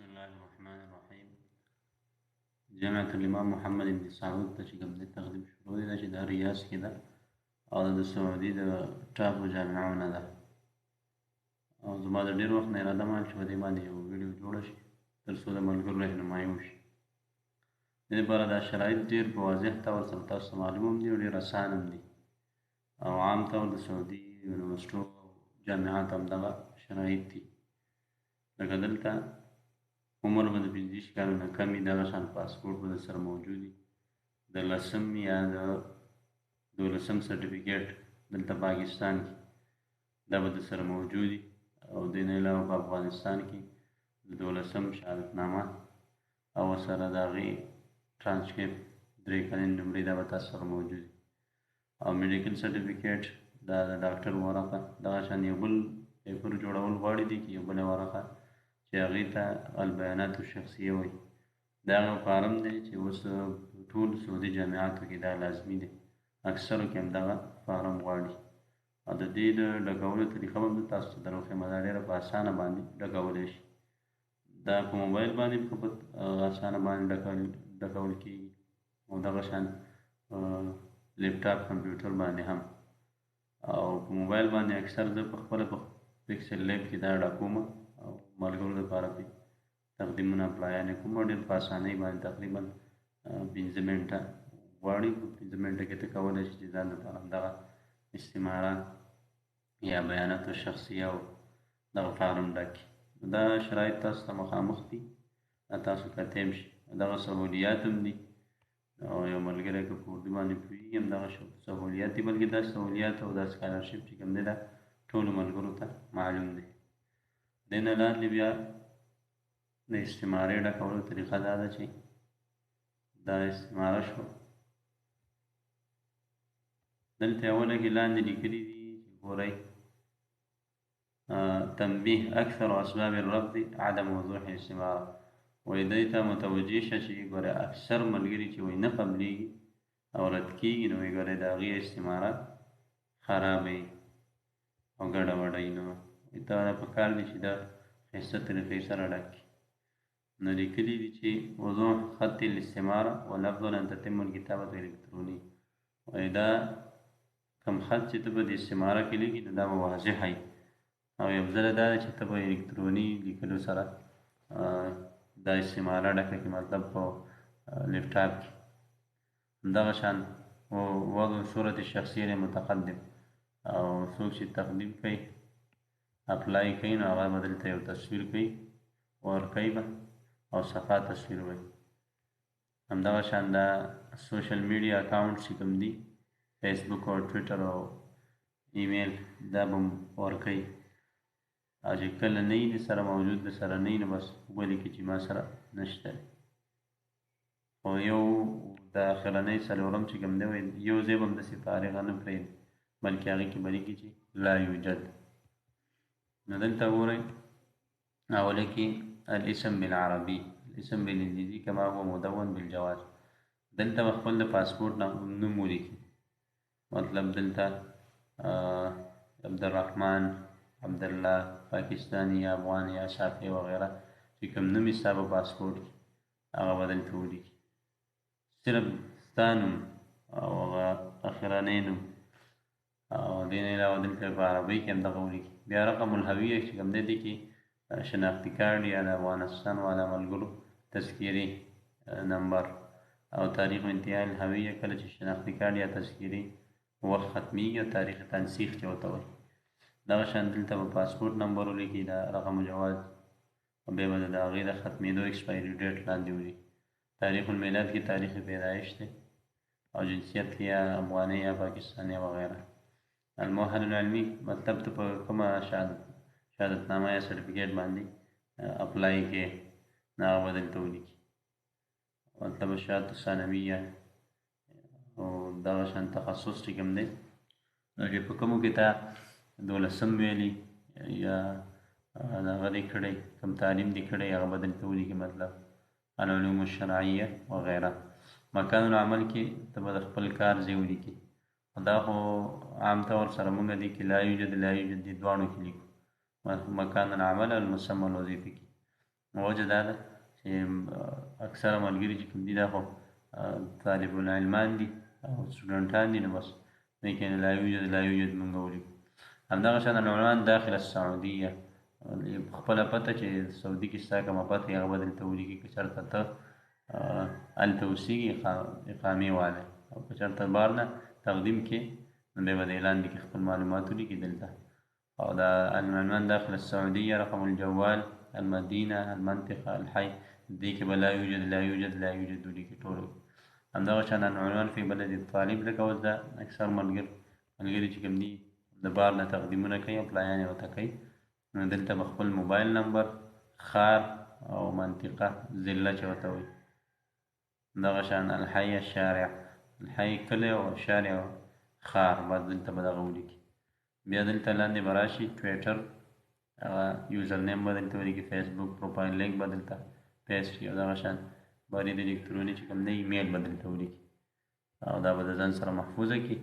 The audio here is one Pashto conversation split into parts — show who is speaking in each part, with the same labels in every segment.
Speaker 1: بسم الله الرحمن الرحیم. جامعة الإمام محمد بن سعود ته چې کوم دی تقدیم شروع دی چې دا ریاض کې ده او د سعودي د ټاپو جامعو نه ده او زما د ډېر وخت نه اراده وه چې په دې باندې یو ویډیو جوړه شي تر څو د ملګرو رهنمایي وشي. د دې لپاره دا شرایط ډېر په واضح ډول سره تاسو ته معلوم هم دي او ډېر اسان هم دي او عام طور د سعودي یونیورسټو او جامعاتو همدغه شرایط دي. لکه دلته عمر به د 25 کالو نه کم وي، دغه شان پاسپورټ به درسره موجود وي، د 10 یا د 12 سرټیفیکیټ دلته پاکستان کې دا به درسره موجود وي او دې نه علاوه په افغانستان کې د 12 شهادتنامه او ورسره د هغې ټرانسکریپټ 3 کلن نمرې دا به تاسو سره موجود وي او میډیکل سرټیفیکیټ دا د ډاکټر ورقه دغه شان یو بل پیپر جوړول غواړي دي چې یو بله ورقه چې هغې ته البیانات الشخصیه وایي. دا هغه فارم دی چې اوس ټول سعودي جامعاتو کې دا لازمي دی، اکثرو کې همدغه فارم غواړي او د دې د ډکولو طریقه به هم تاسو ته دروښیم. دا ډېره په اسانه باندې ډکولی شي. دا په موبایل باندې په اسانه باندې ډکول کېږي او دغه شان لیپټاپ کمپیوټر باندې هم او په موبایل باندې اکثر زه په خپله په پکسل لیب کې دا ډکوم او ملګرو دپاره پرې تقدیمونه اپلایانې کوم او ډېر په اسانۍ باندې تقریبا 15 منټه غواړي. په 15 منټه کې ته کولی شي چې ځان دپاره همدغه استعماره یا بیاناتو شخصیه او دغه فارم ډک کړي. دا شرایط تاسو ته مخامخ دي، دا تاسو کتلی هم شي. دغه سهولیات هم دي او یو ملګری که په اردو باندې پوهېږي همدغه سهولیات دي، بلکې دا سهولیات او دا سکالرشپ چې کوم دی دا ټولو ملګرو ته معلوم دی. دې نه لاندې بیا د استعمارې ډکولو طریقه دا ده چې دا استعماره شوه. دلته اوله کې لاندې لیکلي دي چې ګورئ تنبیه اکثر اسباب الرفض عدم وضوح الاستعماره. وایي دې ته متوجه شه چې ګورئ اکثر ملګري چې وایي نه قبلېږي او رد کېږي نو وایي ګورئ د هغې استعماره خرابه وي او ګډه وډه وي. نو ته په کار دی چې دا ښایسته طریقې سره ډک کړي. نو لیکلي دي چې وضوح خط الاستعماره ولفظ ان تتم الکتابة الکتروني. وایي دا کوم خط چې ته به د استعماره کې لیکي نو دا به واضحه وي او یو ځله دا ده چې ته به الکتروني لیکلو سره دا استعماره ډکه کړي، مطلب په لیپټاپ کې. همدغه شان وضع صورت شخصیه متقدم او څوک چې تقدیم کوي اپلای کوي نو هغه به دلته یو تصویر کوي ورکوي به او صفحه تصویر وایي. همدغه شان دا سوشل میډیا اکاونټ چې کوم دي فیسبوک او ټویټر او ایمیل دا به ورکوي او چې کله نه وي د سره موجود د سره نه وي نو بس ولیکي چې ما سره نشته. خو یو د اخرنۍ څلورم چې کوم دی وایي یو ځای به هم داسې فارغه نه پرېږدي بلکې هغې کې به لیکي چې لا یوجد. نو دلته ګورئ اوله کې الاسم بالعربي الاسم بالانګلیزي کما هو مدون بالجواز. دلته به خپل د پاسپورټ نوم ولیکي، مطلب دلته عبدالرحمن، عبدالله، پاکستاني یا افغان یا شافعي وغیره چې کوم نوم یې ستا په پاسپورټ کې هغه به دلته ولیکي. صرف ستا نوم او هغه اخرنی نوم او دې نه علاوه دلته په عربۍ کې همدغه ولیکي. بیا رقم الهویه چې کوم دی دې کې شناختي کارډ یا د افغانستان والا ملګرو تذکیري نمبر او تاریخ انتهای الهویه کله چې شناختي کارډ یا تذکیري وخت ختمیږي او تاریخ تنسیخ چې ورته وایي. دغه شان دلته به پاسپورټ نمبر ولیکي، دا رقم جواز او بیا به د هغې د ختمېدو ایکسپایري ډیټ لاندې ولیکي. تاریخ الميلاد کې تاریخ پیدایش دی او جنسیت کې یا افغاني یا پاکستاني وغیره. المؤهل العلمي مطلب ته په کومه شهادتنامه یا سرټیفیکیټ باندې اپلای کې نو هغه به دلته ولیکي، مطلب شهادت ثانویه او دغه شان تخصص چې کوم دی چې په کومو کې تا 12 ویلي یا هغه دې کړی کوم تعلیم دې کړی هغه به دلته ولیکي، مطلب العلوم الشرعیه وغیره. مکان العمل کې ته به د خپل کار ځای ولیکي. دا خو عام طور سره مونږ دې کې لا یوجد لا یوجد دې دواړو کې لیکو، مکان العمل او المسمى الوظیفي کې. وجه دا ده چې اکثره ملګري چې کوم دي دا خو طالب العلمان دي او سټوډنټان دي، نو بس لیکن لا یوجد موږ ولیکو. همدغه شان العنوان داخل السعودیه، خپله پته چې سعودي کې ستا کومه پته هغه به دلته ولیکي. که چېرته ته هلته اوسېږي اقامې والی، او که چېرته بهر نه تقدیم کې، نو بیا به د اعلان کې خپل معلومات ولیکي دلته. او دا العنوان داخل السعودیه، رقم الجوال، المدینه، المنطقه، الحي، دې کې به لا یوجد ولیکي ټول. همدغه شان العنوان فی بلد الطالب، لکه اوس دا اکثر ملګري چې کوم دي د بهر نه تقدیمونه کوي، اپلایانې ورته کوي، نو دلته به خپل موبایل نمبر، ښار او منطقه، ضلع چې ورته وایي. دغه شان الحي، الشارع، الحي کلی او شارع ښار، بس دلته به دغه ولیکي. بیا دلته لاندې به راشي ټویټر، هغه یوزر نیم به دلته ولیکي، فیسبوک پروفایل لینک به دلته پیسټ کړي، او دغه شان برید الکتروني چې کوم دی ایمیل به دلته ولیکي، او دا به د ځان سره محفوظه کړي.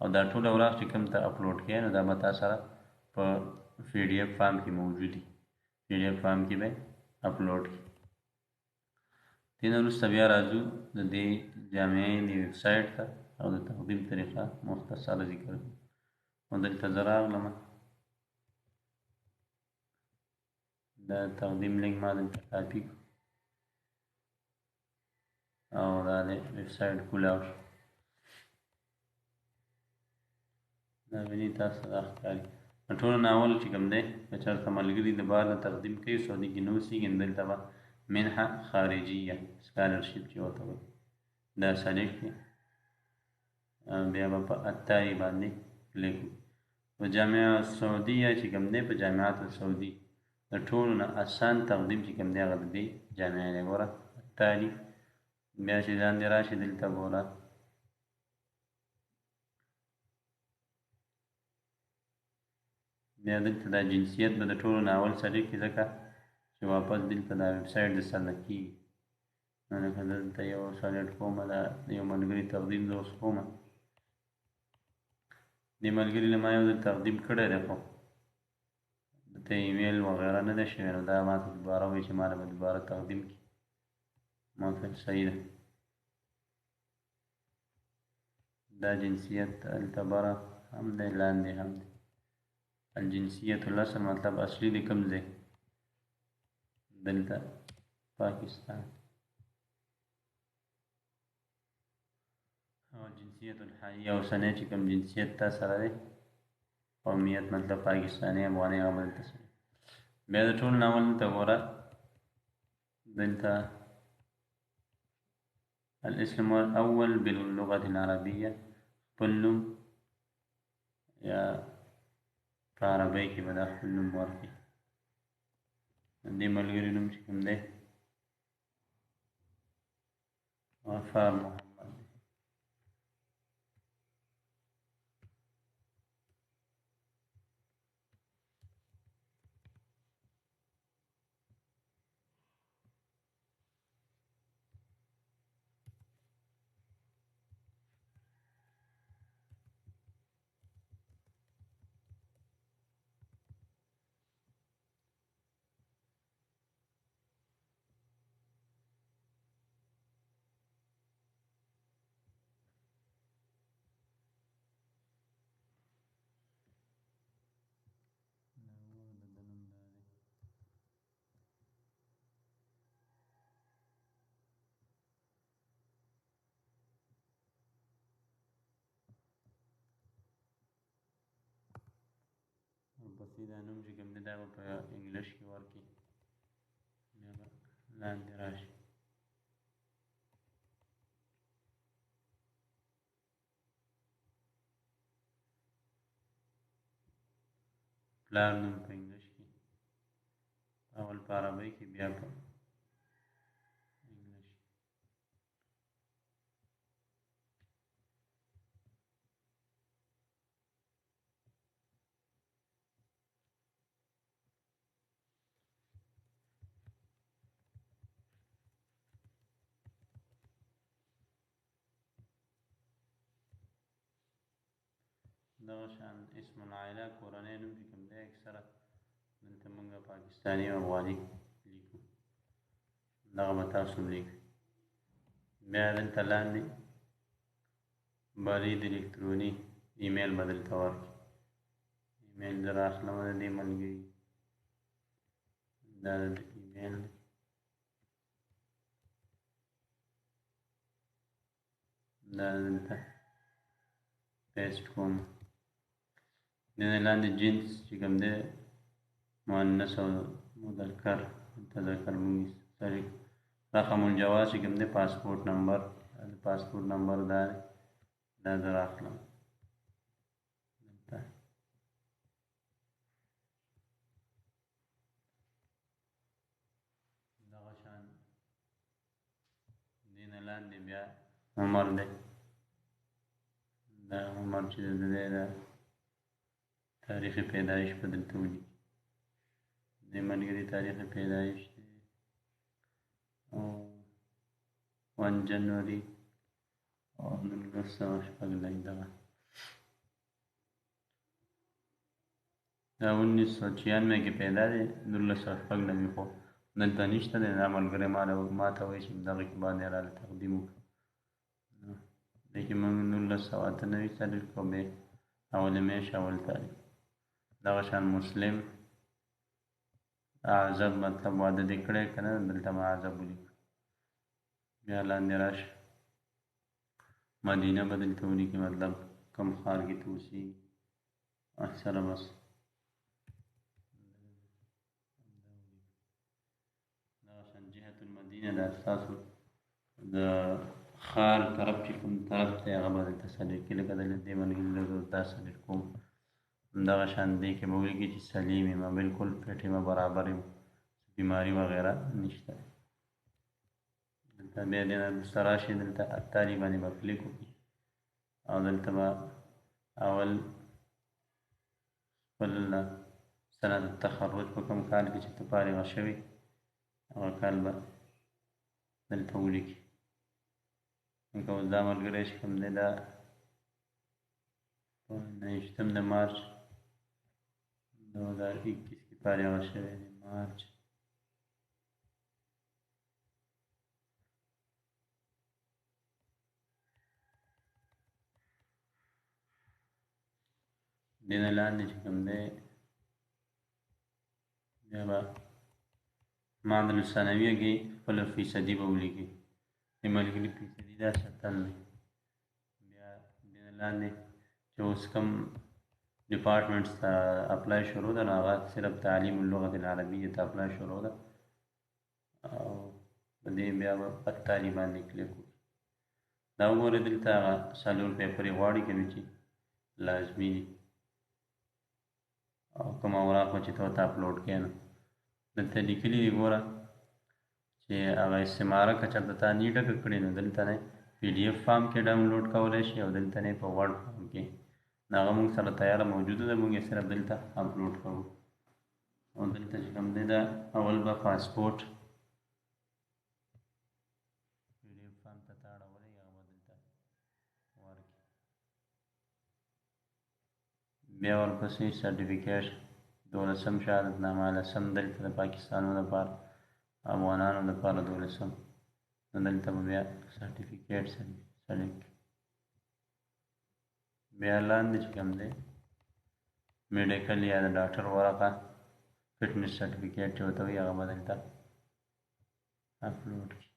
Speaker 1: او دا ټول اوراق چې کوم ته اپلوډ کړي، نو دا به تا سره په پی ډي اف فارم کې موجود وي، پی ډي اف فارم کې به اپلوډ کړي. دې نه وروسته بیا راځو د دې جامعې د ویب سایټ ته، او د تقدیم طریقه مختصره ذکر کړو. نو دلته زه راغلم، دا تقدیم لینک ما دلته کاپي کړو، او دا د ویب سایټ کولاو شو. دا ویني تاسو دا ښکاري. نو ټولو نه اول چې کوم دی، که چېرته ملګري د بهر نه تقدیم کوي، سعودي کې نه اوسېږي، نو دلته به منحه خارجیه، سکالرشپ چې ورته وایي، دا سلیکټ کړي. بیا به په اتاري باندې کلیک وکړي. په جامعه سعودیه چې کوم دی، په جامعات سعودي د ټولو نه اسان تقدیم چې کوم دی، هغه د دې جامعې دی. ګوره اتاري، بیا چې لاندې راشي دلته ګوره بیا دلته دا جنسیت به د ټولو نه اول سلیکټ کړي، ځکه چې واپس دلته دا ویب سایټ د سر نه کېږي. نو لکه دلته یو سلیکټ کومه، دا یو ملګري تقدیم زه اوس کومه. دې ملګري له ما یو ځل تقدیم کړی دی، خو دلته ایمیل وغیره نه ده شوې، نو دا ما ته دوباره وایي چې ما له به دوباره تقدیم کړي. ما ویل صحیح ده. دا جنسیت هلته بره هم دی، لاندې هم دی. الجنسیت الاصل مطلب اصلي د کوم ځای، دلته پاکستان. او جنسیت الحالي، اوسنی چې کوم جنسیت تا سره دی، قومیت مطلب پاکستاني، افغاني، هغه به دلته سره. بیا د ټولو نه اول دلته ګوره، دلته الاسم الاول باللغة العربية، خپل نوم یا په عربۍ کې به دا خپل نوم ورکړي. دې ملګري نوم چې کوم دی، غفار محمد. ورپسې دا نوم چې کوم دی، دا به په انګلیش کې ورکړي، بیا به لاندې راشي. پلار نوم په انګلیش کې، اول په عربۍ کې، بیا په انګلیش. دغه شان اسم العائله، کورنۍ نوم چې کوم دی، اکثره دلته موږ پاکستاني او افغاني لیکو. دغه به تاسو ولیکئ. بیا دلته لاندې برید الکتروني ایمیل به دلته ورکړي. ایمیل زه رااخلمه د دې ملګري، دا د ایمیل دی. دا دلته پیسټ کوم. د دې لاندې جنس چې کوم دی مؤنث او مذکر تذکر مونږ سره رقم الجواز چې کوم دی پاسپورت نمبر، د پاسپورت نمبر دا دی، دا زه رااخلم دلته. دغه شان دې نه لاندې بیا عمر دی، دا عمر چې د دی دا تاریخ پیدایش په دلته ولیکي. د ملګري تاریخ پیدایش دی 1 جنوري 1906 دغه دا 1996 کې پیدا دی، 1906 خو دلته نشته دی. دا ملګری ماته وایي چې دغه کې باندې راله تقدیم وکړم. دې کې موږ 1998 تاریخ کوو، بیا اول میاشت اول تاریخ. دغه شان مسلم اعزب مطلب واده دې کړی که نه، دلته به اعزب ولیکو. بیا لاندې راشه مدینه به دلته ولیکي، مطلب کوم ښار کې ته اوسېږي اکثره بس دغه شان جهت المدینه دا ستاسو د ښار طرف چې کوم طرف دی هغه به دلته سلیکټ کړي. لکه دې ملګري دا سلیکټ کوم. همدغه شان دې کې به ولیکي چې سلیم یم، بالکل فټ یم، برابر یم، بیماري وغیره نشته. دلته بیا دې نه وروسته راشي، دلته اتاري باندې به کلیک وکړي او دلته به اول خپل سند التخرج په کوم کال کې چې ته فارغه شوې هغه کال به دلته ولیکي. لکه اوس دا ملګری چې کوم دی دا 29 د مارچ 2021 کې فارغه شوی دی. مارچ دې نه لاندې چې کوم دی بیا به معدل الثانویه کې خپله فیصدي به ولیکي. د ملګري فیصدي دا 70 دی. بیا دې نه لاندې چې اوس کوم ډپارټمنټس ته اپلای شروع ده نو هغه صرف تعلیم اللغة العربیة ته اپلای شروع ده او په دې بیا به اتاري باندې کلیک وکړي. دا وګورئ دلته هغه څلور پیپرې غواړي که نه چې لازمي دي او کوم اوراق به چې ته ورته اپلوډ کړې نو دلته لیکلي دي ګوره چې هغه استعماره که چېرته تا نه ډکه کړې نو دلته نه PDF فارم کې ډاونلوډ کولی شي او دلته نه په ورډ فارم کې هغه موږ سره تیاره موجوده ده، موږ یې صرف دلته اپلوډ کوو. او دلته چې کوم دی دا اول به پاسپورټ PDF فارم ته ته اړولی هغه به دلته ورکړي. بیا ورپسې سرټیفیکیټ 12 شهادتنامه لسم دلته د پاکستانو لپاره افغانانو لپاره 12 نو دلته به بیا سرټیفیکیټ سلیکټ. بیا لاندې چې کوم دی میډیکل یا د ډاکټر ورقه فټنس سرټیفیکیټ چې ورته وایي هغه به دلته اپلوډ کړي.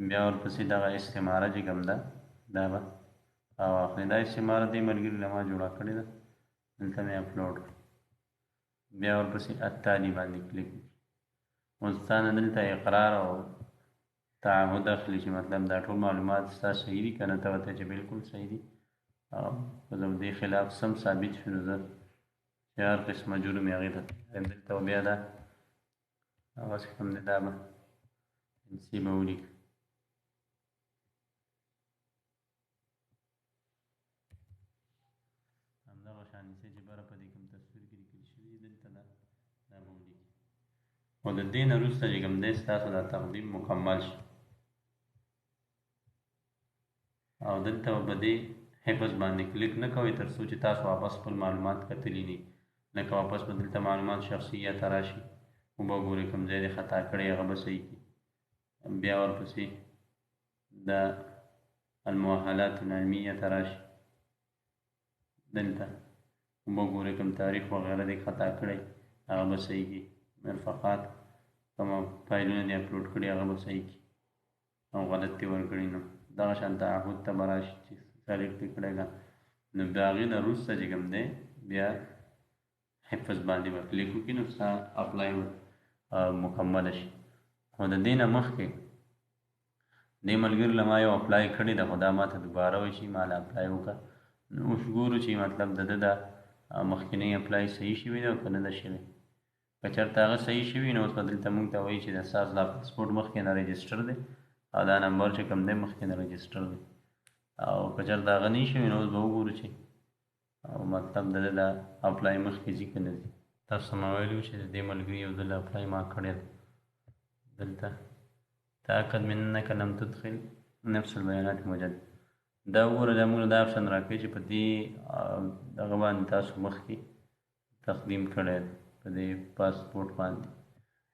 Speaker 1: بیا ورپسې دغه استعماره چې کوم ده دا به راواخلي. دا استعماره دې ملګري له ما جوړه کړې ده، دلته مې اپلوډ کړه. بیا ورپسې اتاري باندې کلیک وکړي. اوس تا نه دلته اقرار او تعهد اخلي چې مطلب دا ټول معلومات ستا صحیح دي که نه، ته ورته چې بالکل صحیح دي او که د دې خلاف سم ثابت شي نو زه چې هر قسمه جرم یې هغې ته دلته بیا دا هغسې کوم دی دا به جنسي به ولیکو. همدغه شانې څه چې بره په دې کوم تصویر کې لیکل شوي دي دلته دا به ولیکي. خو د دې نه وروسته چې کوم دی ستاسو دا تقدیم مکمل شي او دلته به دې حفظ باندې کلیک نه کوئ تر څو چې تاسو واپس خپل معلومات کتلي نه، لکه واپس به دلته معلومات شخصیت ته راشي وبه ګورئ کوم ځای دې خطا کړی هغه به صحیح کړي. بیا ورپسې د المؤهلات العلمیه ته راشي، دلته وبه ګورئ کوم تاریخ وغیره دې خطا کړی هغه به صحیح کړي. مرفقات کومه فایلونه دې اپلوډ کړي هغه به صحیح کړي او غلط دې ورکړي نو دغه شان تعهد ته به راشي چې سلیکټ یې کړی ده. نو د هغې نه وروسته چې کوم دی بیا حفظ باندې به کلیک وکړي نو ستا اپلای مکمله شي. خو د دې نه مخکې دې ملګري له ما یو اپلای کړې ده، خو دا ما ته دوباره وایي چې ما له اپلای وکړه. نو اوس ګورو چې مطلب د ده دا مخکینی اپلای صحیح شوي ده او که نه ده شوی. که چېرته هغه صحیح شوي نو اوس به دلته مونږ ته وایي چې د ستاسو دا پاسپورټ مخکې نه رجسټر دی او دا نمبر چې کوم دی مخکې نه رجسټر دی. او که چېرته هغه نه شوي نو اوس به وګورو چې مطلب د ده دا اپلای مخکې ځي که نه ځي. تاسو ته مې ویلي وو چې د دې ملګري یو ځل اپلای ما کړی ده. دلته تأکد من انک لم تدخل نفس البیانات مجدد، دا وګوره دا موږ دا آپشن راکوي چې په دې دغه باندې تاسو مخکې تقدیم کړی دی په دې پاسپورټ باندې.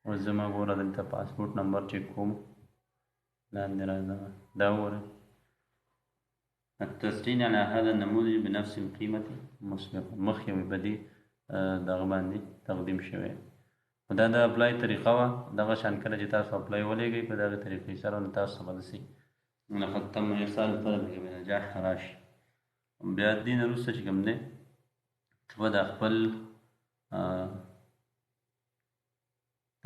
Speaker 1: اوس زما ګوره دلته پاسپورټ نمبر چې کوم لاندې راځم دا وګوره التسجيل على هذا النموذج بنفس القيمة مسبقا، مخکې مې په دې دغه باندې تقدیم شوی. خو دا د اپلای طریقه وه، دغه شان کله چې تاسو اپلای ولېږئ په دغه طریقې سره نو تاسو ته به داسې لقد تم ارسال الطلب بنجاح راشي. بیا د دې نه وروسته چې کوم دی ته به د خپل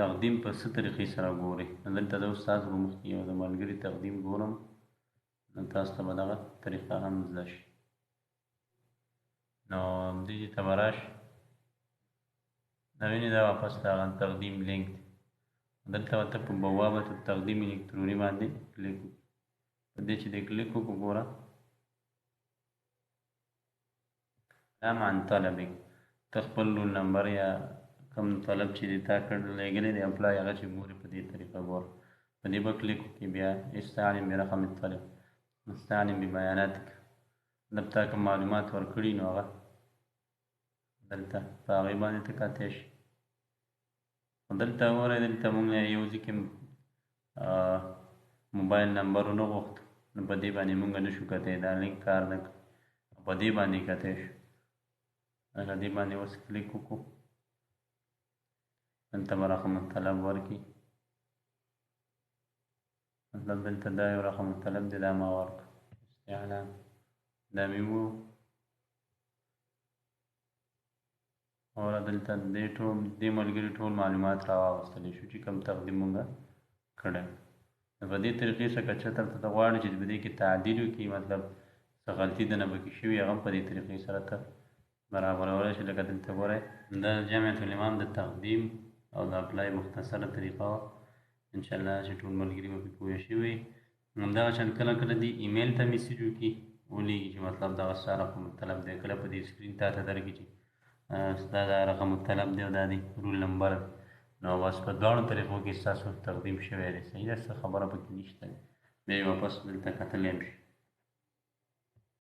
Speaker 1: تقدیم په څه طریقې سره ګورئ. دلته زه اوس تاسو به مخکې یو د ملګري تقدیم ګورم نو تاسو ته به دغه طریقه هم زده شي. نو همدې ته به راشي، دا وینې دا واپس د هغه تقدیم لینک دی. دلته به ته په بوابة التقدیم الکتروني باندې کلیک وکړي. په دې چې دې کلیک وکړو ګوره کلام عن طلبک، ته خپل رول نمبر یا کوم طلب چې دې تا لېږلی دی اپلای هغه چې ګورې په دې طریقه ګوره په دې به کلیک وکړي. بیا استعلم برقم الطلب، استعلم ببیاناتک، مطلب تا کوم معلومات ورکړي نو هغه دلته په هغې باندې ته کاتی شي. دلته وګورئ دلته مونږ یو ځای کې موبایل نمبر ونه غوښت نو په دې باندې مونږ نه شو کتی، دا لینک کار نه کوي. په دې باندې کتی شو، هغه دې باندې اوس کلیک وکړو، دلته به رقم الطلب ورکړي. مطلب دلته دا یو رقم الطلب دی دا ما ورکړ استعلام، دا مې وویل. او دلته دې ملګري ټول معلومات راواغوستلی شو چې کوم تقدیم مونږ کړی. په دې طریقې سره که چېرته ته غواړې چې په دې کې تعدیل وکړي، مطلب څه غلطي دنه پکې شوي هغه هم په دې طریقې سره ته برابرولی شي. لکه دلته ګورئ دا جامعة الامام د تقدیم او د اپلای مختصره طریقه وه. انشاءالله چې ټول ملګري به پرې پوه شوي. همدغه شان کله کله دې ایمیل ته میسیج وکړي ولیږي چې مطلب دغه ستا رقم الطلب دی، کله په دې سکرین تا ته درکړي چې ستا دا رقم الطلب دی او دا دی رول نمبر دی. نو بس په دواړو طریقو کې ستاسو تقدیم شوی دی. صحیح ده، څه خبره پکې نشته. بیا یې واپس دلته کتلی هم شي.